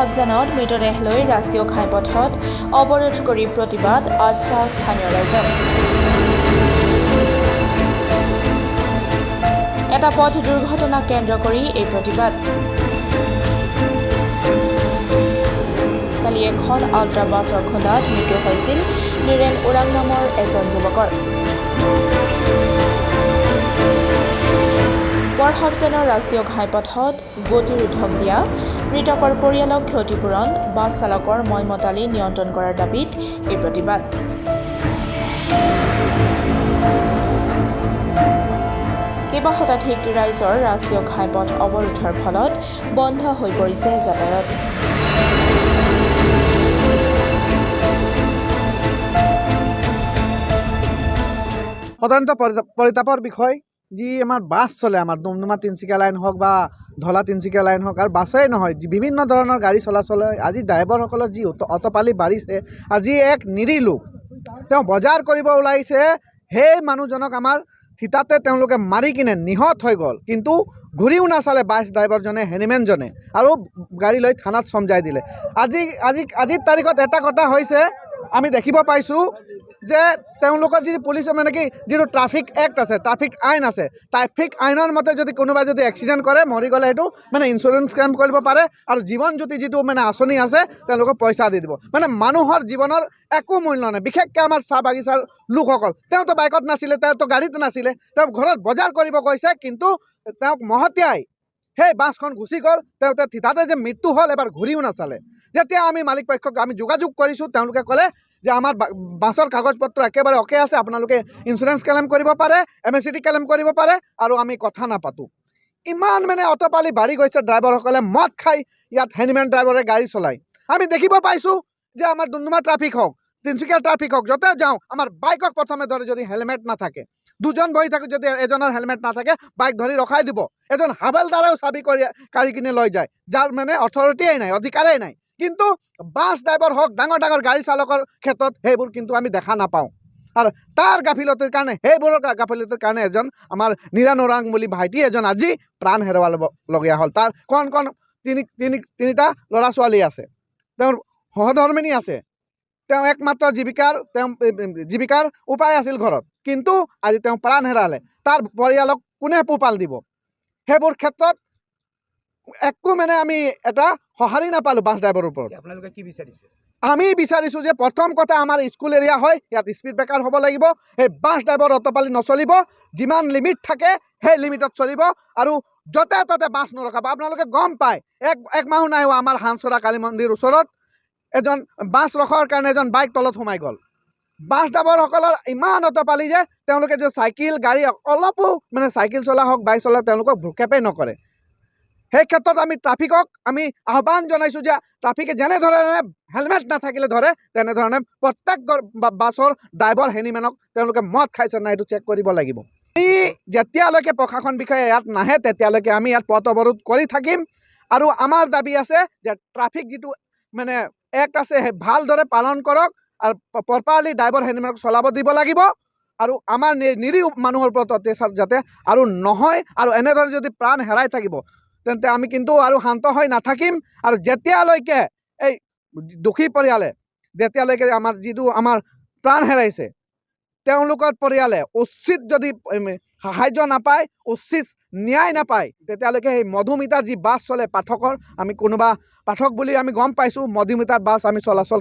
বৰহাবজানত মৃতদেহ লৈ ৰাষ্ট্ৰীয় ঘাইপথত অৱৰোধ কৰি প্ৰতিবাদ আচ্ছা স্থানীয় ৰাইজৰ। এটা পথ দুৰ্ঘটনা কেন্দ্ৰ কৰি এই প্ৰতিবাদ। কালি এখন আল্ট্ৰা বাছৰ খুন্দাত মৃত্যু হৈছিল নীৰেণ ওৰাং নামৰ এজন যুৱকৰ। বৰহাবজানৰ ৰাষ্ট্ৰীয় ঘাইপথত গতিৰোধক দিয়া, মৃতকৰ পৰিয়ালক ক্ষতিপূৰণ, বাছ চালকৰ মইমতালি নিয়ন্ত্ৰণ কৰাৰ দাবীত এই প্ৰতিবাদ। কেইবা শতাধিক ৰাইজৰ ৰাষ্ট্ৰীয় ঘাইপথ অৱৰোধৰ ফলত বন্ধ হৈ পৰিছে যাতায়াত। অত্যন্ত পৰিতাপৰ বিষয় যি আমাৰ বাছ চলে, আমাৰ ডুমডুমা তিনিচুকীয়া লাইন হওক বা ধলা তিনিচুকীয়া লাইন হওক, আৰু বাছেই নহয় বিভিন্ন ধৰণৰ গাড়ী চলাচল হয়। আজি ড্ৰাইভাৰসকলৰ যি অতপালি বাঢ়িছে। আজি এক নিৰীহ লোক তেওঁ বজাৰ কৰিব ওলাইছে, সেই মানুহজনক আমাৰ থিতাতে তেওঁলোকে মাৰি কিনে নিহত হৈ গ'ল, কিন্তু ঘূৰিও নাচালে বাছ ড্ৰাইভাৰজনে, হেণ্ডিমেনজনে, আৰু গাড়ী লৈ থানাত চমজাই দিলে। আজিৰ তাৰিখত এটা কথা হৈছে, আমি দেখিব পাইছোঁ যে তেওঁলোকৰ যি পুলিচৰ মানে কি যিটো ট্ৰাফিক এক্ট আছে, ট্ৰাফিক আইন আছে, ট্ৰাফিক আইনৰ মতে যদি কোনোবাই যদি এক্সিডেণ্ট কৰে, মৰি গ'লে সেইটো মানে ইঞ্চুৰেঞ্চ ক্লেইম কৰিব পাৰে, আৰু জীৱন জ্যোতি যিটো মানে আঁচনি আছে তেওঁলোকক পইচা দি দিব। মানে মানুহৰ জীৱনৰ একো মূল্য নাই। বিশেষকৈ আমাৰ চাহ বাগিচাৰ লোকসকল, তেওঁতো বাইকত নাছিলে, তেওঁতো গাড়ীত নাছিলে, তেওঁ ঘৰত বজাৰ কৰিব গৈছে, কিন্তু তেওঁক মহতিয়াই সেই বাছখন গুচি গ'ল। তেওঁ থিতাতে যে মৃত্যু হ'ল, এবাৰ ঘূৰিও নাচালে। যেতিয়া আমি মালিক পক্ষক আমি যোগাযোগ কৰিছোঁ, তেওঁলোকে ক'লে যে আমাৰ বাছৰ কাগজ পত্ৰ একেবাৰে অ'কে আছে, আপোনালোকে ইঞ্চুৰেঞ্চ ক্লেইম কৰিব পাৰে, MSCT ক্লেইম কৰিব পাৰে, আৰু আমি কথা নাপাতোঁ। ইমান মানে অতপালি বাঢ়ি গৈছে। ড্ৰাইভাৰসকলে মদ খাই ইয়াত হেণ্ডিমেন ড্ৰাইভাৰে গাড়ী চলায়। আমি দেখিব পাইছোঁ যে আমাৰ ডুমডুমা ট্ৰাফিক হওক, তিনিচুকীয়া ট্ৰাফিক হওক, য'তে যাওঁ আমাৰ বাইকক প্ৰথমে ধৰি যদি হেলমেট নাথাকে, দুজন বহি থাকোঁ, যদি এজনৰ হেলমেট নাথাকে বাইক ধৰি ৰখাই দিব। এজন হাবেলদাৰেও চাবি কাঢ়ি কিনে লৈ যায়, যাৰ মানে অথৰিটিয়েই নাই, অধিকাৰেই নাই। কিন্তু বাছ ড্ৰাইভাৰ হওক, ডাঙৰ ডাঙৰ গাড়ী চালকৰ ক্ষেত্ৰত সেইবোৰ কিন্তু আমি দেখা নাপাওঁ। আৰু তাৰ গাফিলতিৰ কাৰণে, সেইবোৰৰ গাফিলতিৰ কাৰণে এজন আমাৰ নীৰেণ ওৰাং বুলি ভাইটি এজন আজি প্ৰাণ হেৰুৱাবলগীয়া হ'ল। তাৰ কণ তিনিটা ল'ৰা ছোৱালী আছে, তেওঁৰ সহধৰ্মিনী আছে, তেওঁ একমাত্ৰ জীৱিকাৰ উপায় আছিল ঘৰত, কিন্তু আজি তেওঁ প্ৰাণ হেৰালে। তাৰ পৰিয়ালক কোনে পোহপাল দিব? সেইবোৰ ক্ষেত্ৰত একো মানে আমি এটা সঁহাৰি নাপালোঁ বাছ ড্ৰাইভাৰৰ ওপৰত। আপোনালোকে কি বিচাৰিছে? আমি বিচাৰিছোঁ যে প্ৰথম কথা, আমাৰ স্কুল এৰিয়া হয়, ইয়াত স্পীড ব্ৰেকাৰ হ'ব লাগিব। সেই বাছ ড্ৰাইভাৰ অতপালি নচলিব, যিমান লিমিট থাকে সেই লিমিটত চলিব, আৰু য'তে ত'তে বাছ নৰখাব। আপোনালোকে গম পায়, এক মাহো নাই হোৱা আমাৰ হানচৰা কালী মন্দিৰ ওচৰত এজন বাছ ৰখাৰ কাৰণে এজন বাইক তলত সোমাই গ'ল। বাছ ড্ৰাইভাৰসকলৰ ইমান অতপালি যে তেওঁলোকে যে চাইকেল গাড়ী অলপো মানে চাইকেল চলা হওক, বাইক চলা, তেওঁলোকক ভ্ৰক্ষেপেই নকৰে। সেই ক্ষেত্ৰত আমি ট্ৰাফিকক আমি আহ্বান জনাইছোঁ যে ট্ৰাফিকে যেনেধৰণে হেলমেট নাথাকিলে ধৰে, তেনেধৰণে প্ৰত্যেক বাছৰ ড্ৰাইভাৰ হেণ্ডিমেনক তেওঁলোকে মদ খাইছে নাই এইটো চেক কৰিব লাগিব। আমি যেতিয়ালৈকে প্ৰশাসন বিষয়া ইয়াত নাহে, তেতিয়ালৈকে আমি ইয়াত পথ অৱৰোধ কৰি থাকিম। আৰু আমাৰ দাবী আছে যে ট্ৰাফিক যিটো মানে এক্ট আছে, সেই ভালদৰে পালন কৰক, আৰু প্ৰপাৰলি ড্ৰাইভাৰ হেণ্ডিমেনক চলাব দিব লাগিব। আৰু আমাৰ নিৰীহ মানুহৰ ওপৰত অত্যাচাৰ যাতে আৰু নহয়, আৰু এনেদৰে যদি প্ৰাণ হেৰাই থাকিব, তেন্তে আমি কিন্তু আৰু শান্ত হৈ নাথাকিম। আৰু যেতিয়ালৈকে এই দুখী পৰিয়ালে, যেতিয়ালৈকে আমাৰ প্ৰাণ হেৰাইছে, তেওঁলোকৰ পৰিয়ালে উচিত যদি সাহাৰ্য নাপায়, উচিত ন্যায় নাপায়, তেতিয়ালৈকে সেই মধুমিতাৰ যি বাছ চলে পাঠকৰ, আমি কোনোবা পাঠক বুলি আমি গম পাইছোঁ, মধুমিতাৰ বাছ আমি চলাচল